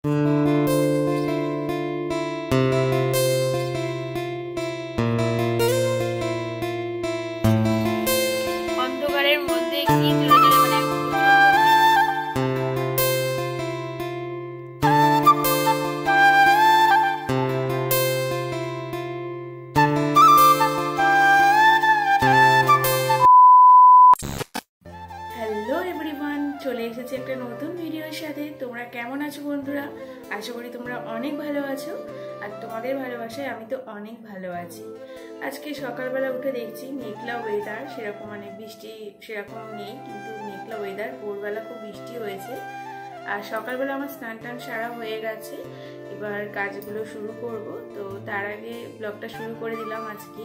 অন্ধকারের মধ্যে কি জোরে জোরে হ্যালো এভরিওয়ান, চলে এসেছে একটা নতুন ভিডিওর সাথে। তোমরা কেমন আছো বন্ধুরা? আশা করি তোমরা অনেক ভালো আছো, আর তোমাদের ভালোবাসায় আমি তো অনেক ভালো আছি। আজকে সকালবেলা উঠে দেখছি মেঘলা ওয়েদার, সেরকম বৃষ্টি সেরকম নেই, কিন্তু মেঘলা ওয়েদার। ভোরবেলা খুব বৃষ্টি হয়েছে, আর সকালবেলা আমার স্নান টান সারা হয়ে গেছে। এবার কাজগুলো শুরু করব, তো তার আগে ব্লগটা শুরু করে দিলাম আজকে।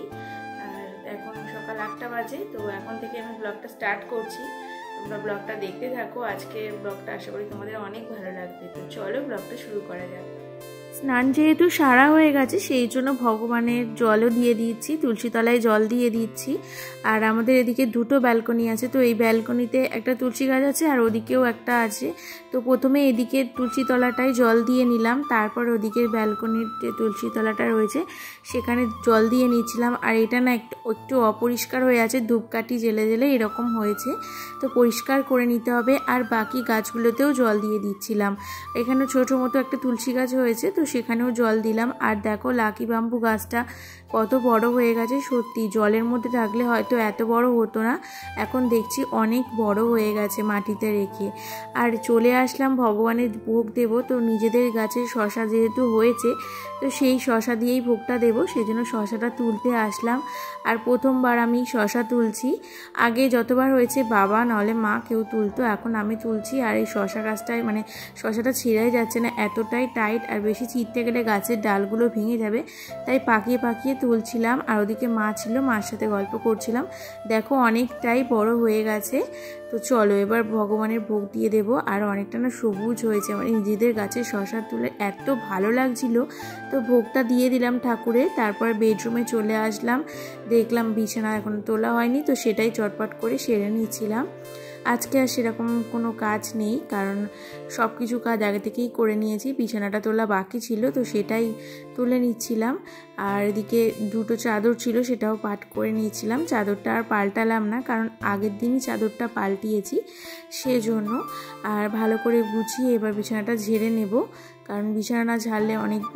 আর এখন সকাল 8টা বাজে, তো এখন থেকে আমি ব্লগটা স্টার্ট করছি। তোমরা ব্লগটা দেখতে থাকো। আজকে ব্লগটা আশা করি তোমাদের অনেক ভালো লাগবে। তো চলো ব্লগটা শুরু করা যাক। স্নান যেহেতু সারা হয়ে গেছে, সেই জন্য ভগবানের জলও দিয়ে দিচ্ছি, তুলসী তলায় জল দিয়ে দিচ্ছি। আর আমাদের এদিকে দুটো ব্যালকনি আছে, তো এই ব্যালকনিতে একটা তুলসী গাছ আছে আর ওদিকেও একটা আছে। তো প্রথমে এদিকে তুলসী তলাটায় জল দিয়ে নিলাম, তারপর ওদিকের ব্যালকনির যে তুলসী তলাটা রয়েছে সেখানে জল দিয়ে নিচ্ছিলাম। আর এটা না একটু অপরিষ্কার হয়ে আছে, ধূপকাঠি জেলে জেলে এরকম হয়েছে, তো পরিষ্কার করে নিতে হবে। আর বাকি গাছগুলোতেও জল দিয়ে দিচ্ছিলাম। এখানে ছোটো মতো একটা তুলসী গাছ হয়েছে, তো সেখানেও জল দিলাম। আর দেখো লাকি বাম্বু গাছটা কত বড় হয়ে গেছে, সত্যি জলের মধ্যে থাকলে হয়তো এত বড় হতো না, এখন দেখছি অনেক বড় হয়ে গেছে মাটিতে রেখে। আর চলে আসলাম ভগবানের ভোগ দেব, তো নিজেদের গাছের শশা যেহেতু হয়েছে, তো সেই শশা দিয়েই ভোগটা দেবো, সেজন্য শশাটা তুলতে আসলাম। আর প্রথমবার আমি শশা তুলছি, আগে যতবার হয়েছে বাবা নাহলে মা কেউ তুলতো, এখন আমি তুলছি। আর এই শশা গাছটায় শশাটা ছিঁড়াই যাচ্ছে না, এতটাই টাইট, আর বেশি ছিঁড়তে গেলে গাছের ডালগুলো ভেঙে যাবে, তাই পাকিয়ে পাকিয়ে তুলছিলাম। আর ওদিকে মা ছিল, মার সাথে গল্প করছিলাম। দেখো অনেকটাই বড় হয়ে গেছে। তো চলো এবার ভগবানের ভোগ দিয়ে দেবো। আর অনেকটা না সবুজ হয়েছে, নিজেদের গাছের শশা তুলে এত ভালো লাগছিল। তো ভোগটা দিয়ে দিলাম ঠাকুরে, তারপর বেডরুমে চলে আসলাম। দেখলাম বিছানা এখন তোলা হয়নি, তো সেটাই চটপট করে সেরে নিচ্ছিলাম। আজকে আর সেরকম কোনো কাজ নেই, কারণ সব কিছু কাজ আগে থেকেই করে নিয়েছি। বিছানাটা তোলা বাকি ছিল, তো সেটাই তুলে নিচ্ছিলাম। আর এদিকে দুটো চাদর ছিল, সেটাও পাট করে নিয়েছিলাম। চাদরটা আর পাল্টালাম না, কারণ আগের দিনই চাদরটা পাল্টিয়েছি, সেজন্য। আর ভালো করে গুছিয়ে এবার বিছানাটা ঝেড়ে নেব, কারণ বিছানা না ঝাড়লে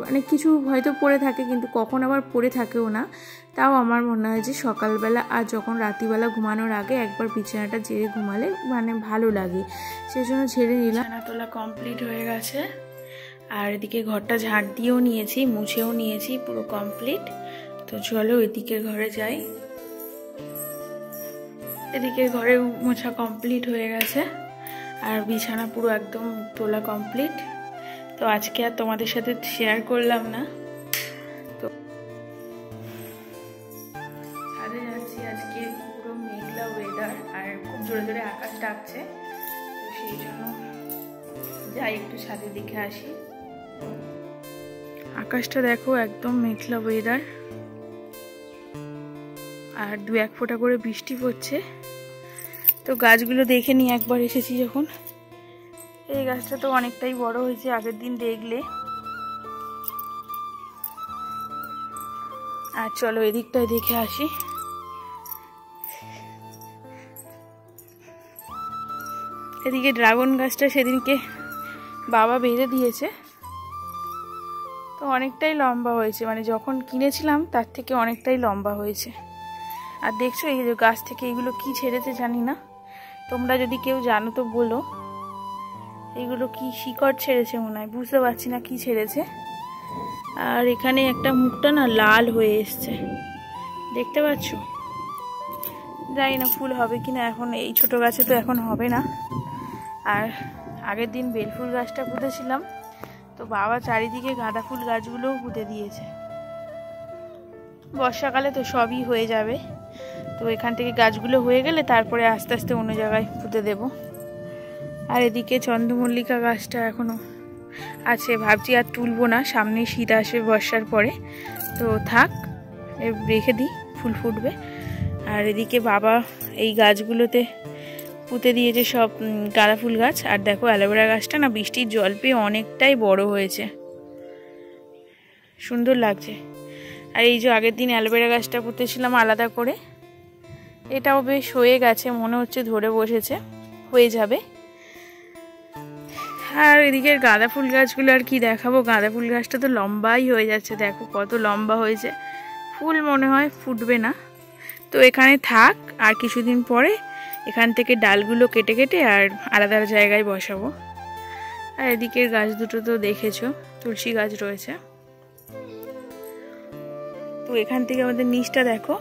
অনেক কিছু হয়তো পড়ে থাকে, কিন্তু কখন আবার পড়ে থাকেও না। তাও আমার মনে হয় যে সকালবেলা আর যখন রাত্রিবেলা ঘুমানোর আগে একবার বিছানাটা ঝেড়ে ঘুমালে ভালো লাগে, সেজন্য ঝেড়ে নিলাম। বিছানা তোলা কমপ্লিট হয়ে গেছে। আর এদিকে ঘরটা ঝাড় দিয়েও নিয়েছি, মুছেও নিয়েছি, পুরো কমপ্লিট। তো চলো এদিকের ঘরে যাই। এদিকের ঘরে মোছা কমপ্লিট হয়ে গেছে, আর বিছানা পুরো একদম তোলা কমপ্লিট। তো আজকে আর তোমাদের সাথে শেয়ার করলাম না। তো ছাদে যাচ্ছি, আজকে পুরো মেঘলা ওয়েদার, আর খুব জোরে জোরে আকাশ ডাকছে, তো সেই জন্য যাই একটু ছাদের দিকে আসি। আকাশটা দেখো একদম মেঘলা ওয়েদার, আর 2-1 ফোঁটা করে বৃষ্টি পড়ছে। তো গাছগুলো দেখে নিয়ে একবার এসেছি যখন। এই গাছটা তো অনেকটাই বড় হয়েছে আগের দিন দেখলে। আর চলো এদিকটায় দেখে আসি। এদিকে ড্রাগন গাছটা সেদিনকে বাবা বেঁধে দিয়েছে, তো অনেকটাই লম্বা হয়েছে, যখন কিনেছিলাম তার থেকে অনেকটাই লম্বা হয়েছে। আর দেখছো এই যে গাছ থেকে এগুলো কি ছেড়েছে জানি না, তোমরা যদি কেউ জানো তো বলো। এগুলো কি শিকড় ছেড়েছে মনে হয়, বুঝতে পারছি না কি ছেড়েছে। আর এখানে একটা মুখটা না লাল হয়ে এসছে, দেখতে পাচ্ছ? জানি না ফুল হবে কিনা, এখন এই ছোট গাছে তো এখন হবে না। আর আগের দিন বেলফুল গাছটা পুঁতেছিলাম, তো বাবা চারিদিকে গাঁদা ফুল গাছগুলোও পুঁতে দিয়েছে। বর্ষাকালে তো সবই হয়ে যাবে, তো এখান থেকে গাছগুলো হয়ে গেলে তারপরে আস্তে আস্তে অন্য জায়গায় পুঁতে দেব। আর এদিকে চন্দ্রমল্লিকা গাছটা এখনো আছে, ভাবছি আর তুলবো না, সামনে শীত আসবে বর্ষার পরে, তো থাক রেখে দিই, ফুল ফুটবে। আর এদিকে বাবা এই গাছগুলোতে পুঁতে দিয়েছে সব গাঁদা ফুল গাছ। আর দেখো অ্যালোভেরা গাছটা না বৃষ্টির জল পেয়ে অনেকটাই বড় হয়েছে, সুন্দর লাগছে। আর এই যে আগের দিন অ্যালোভেরা গাছটা পুঁতেছিলাম আলাদা করে, এটাও বেশ হয়ে গেছে, মনে হচ্ছে ধরে বসেছে, হয়ে যাবে। আর এদিকের গাঁদা ফুল গাছগুলো আর কি দেখাবো, গাঁদা ফুল গাছটা তো লম্বাই হয়ে যাচ্ছে, দেখো কত লম্বা হয়েছে। ফুল মনে হয় ফুটবে না, তো এখানে থাক, আর কিছুদিন পরে এখান থেকে ডালগুলো কেটে কেটে আর আলাদা জায়গায় বসাবো। আর এদিকের গাছ দুটো তো দেখেছো, তুলসী গাছ রয়েছে। তো এখান থেকে আমাদের নিচটা দেখো,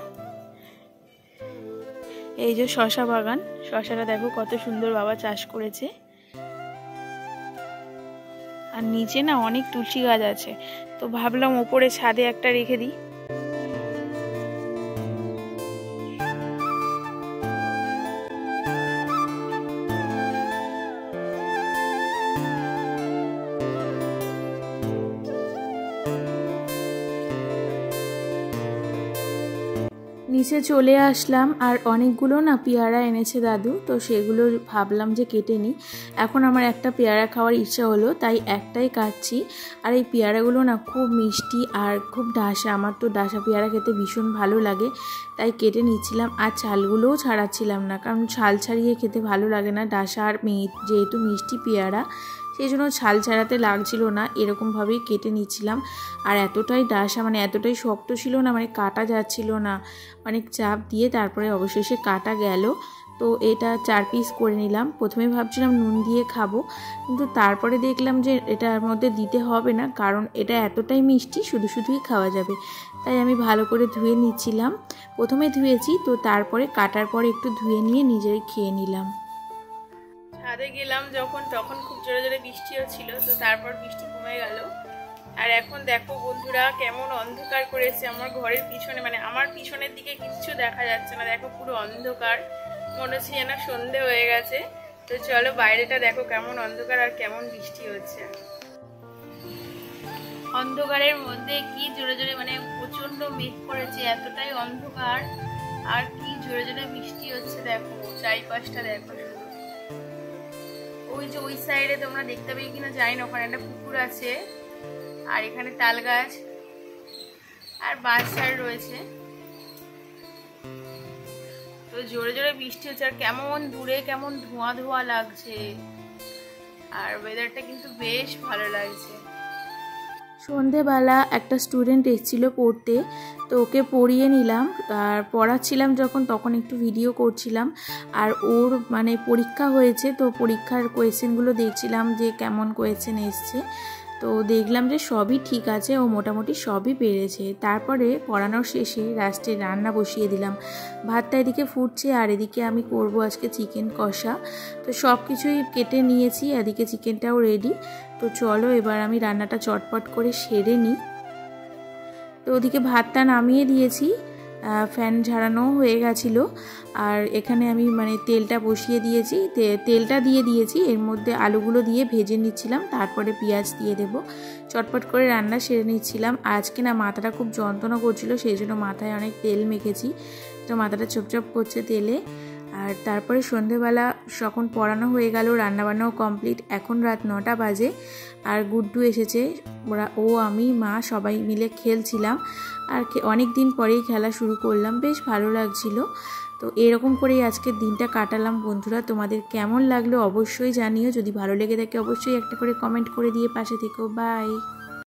এই যে শশা বাগান, শশাটা দেখো কত সুন্দর বাবা চাষ করেছে। আর নিচে না অনেক তুলসী গাছ আছে, তো ভাবলাম ওপরে ছাদে একটা রেখে দিই। নিচে চলে আসলাম, আর অনেকগুলো না পেয়ারা এনেছে দাদু, তো সেগুলো ভাবলাম যে কেটে নিই। এখন আমার একটা পেয়ারা খাওয়ার ইচ্ছা হলো, তাই একটাই কাটছি। আর এই পেয়ারাগুলো না খুব মিষ্টি আর খুব ডাসা, আমার তো ডাসা পেয়ারা খেতে ভীষণ ভালো লাগে, তাই কেটে নিচ্ছিলাম। আর ছালগুলোও ছাড়াচ্ছিলাম না, কারণ ছাল ছাড়িয়ে খেতে ভালো লাগে না। ডাসা আর যেহেতু মিষ্টি পেয়ারা, সেই জন্য ছাল ছাড়াতে লাগছিল না, এরকমভাবেই কেটে নিচ্ছিলাম। আর এতটাই ডাসা, মানে এতটাই শক্ত ছিল না, মানে কাটা যাচ্ছিল না, অনেক চাপ দিয়ে তারপরে অবশেষে কাটা গেল। তো এটা 4 পিস করে নিলাম। প্রথমে ভাবছিলাম নুন দিয়ে খাবো, কিন্তু তারপরে দেখলাম যে এটার মধ্যে দিতে হবে না, কারণ এটা এতটাই মিষ্টি শুধু শুধুই খাওয়া যাবে। তাই আমি ভালো করে ধুয়ে নিচ্ছিলাম, প্রথমে ধুয়েছি, তো তারপরে কাটার পরে একটু ধুয়ে নিয়ে নিজেই খেয়ে নিলাম। ছাদে গেলাম যখন, তখন খুব জোরে জোরে বৃষ্টি হচ্ছিল, তো তারপর বৃষ্টি কমে গেল। আর এখন দেখো বন্ধুরা কেমন অন্ধকার করেছে আমার ঘরের পিছনে, মানে আমার পিছনের দিকে কিচ্ছু দেখা যাচ্ছে না, দেখো পুরো অন্ধকার, মনে হচ্ছে যেন সন্ধে হয়ে গেছে। তো চলো বাইরেটা দেখো কেমন অন্ধকার আর কেমন বৃষ্টি হচ্ছে। অন্ধকারের মধ্যে কি জোরে জোরে, মানে প্রচন্ড মেঘ করেছে, এতটাই অন্ধকার, আর কি জোরে জোরে বৃষ্টি হচ্ছে, দেখো চারিপাশটা দেখো। ওই যে ওই সাইডে তোমরা দেখতে পাবে কিনা জানি না, ওখানে একটা পুকুর আছে, আর এখানে তাল গাছ আর বাঁশ ঝাড় রয়েছে। তো জোরে জোরে বৃষ্টি হচ্ছে, আর কেমন দূরে কেমন ধোঁয়া ধোঁয়া লাগছে, আর ওয়েদারটা কিন্তু বেশ ভালো লাগছে। সন্ধেবেলা একটা স্টুডেন্ট এসেছিলো পড়তে, তো ওকে পড়িয়ে নিলাম। আর পড়াচ্ছিলাম যখন, তখন একটু ভিডিও করছিলাম। আর ওর মানে পরীক্ষা হয়েছে, তো পরীক্ষার কোয়েশ্চেনগুলো দেখছিলাম যে কেমন কোয়েশ্চেন এসছে। তো দেখলাম যে সবই ঠিক আছে, ও মোটামুটি সবই পেরেছে। তারপরে পড়ানোর শেষে লাস্টে রান্না বসিয়ে দিলাম। ভাতটা এদিকে ফুটছে, আর এদিকে আমি করব আজকে চিকেন কষা। তো সব কিছুই কেটে নিয়েছি, এদিকে চিকেনটাও রেডি। তো চলো এবার আমি রান্নাটা চটপট করে সেরে নিই। তো ওদিকে ভাতটা নামিয়ে দিয়েছি, ফ্যান ঝাড়ানো হয়ে গেছিলো। আর এখানে আমি মানে তেলটা বসিয়ে দিয়েছি, তেলটা দিয়ে দিয়েছি, এর মধ্যে আলুগুলো দিয়ে ভেজে নিচ্ছিলাম, তারপরে পেঁয়াজ দিয়ে দেব। চটপট করে রান্না সেরে নিচ্ছিলাম। আজকে না মাথাটা খুব যন্ত্রণা করছিল, সেই জন্য মাথায় অনেক তেল মেখেছি, তো মাথাটা চপচপ করছে তেলে। আর তারপরে সন্ধেবেলা যখন পড়ানো হয়ে গেল, রান্নাবান্নাও কমপ্লিট, এখন রাত 9টা বাজে। আর গুড্ডু এসেছে, ও আমি মা সবাই মিলে খেলছিলাম। আর অনেক দিন পরেই খেলা শুরু করলাম, বেশ ভালো লাগছিল। তো এরকম করেই আজকের দিনটা কাটালাম বন্ধুরা। তোমাদের কেমন লাগলো অবশ্যই জানিও, যদি ভালো লেগে থাকে অবশ্যই একটা করে কমেন্ট করে দিয়ে পাশে থেকো। বাই।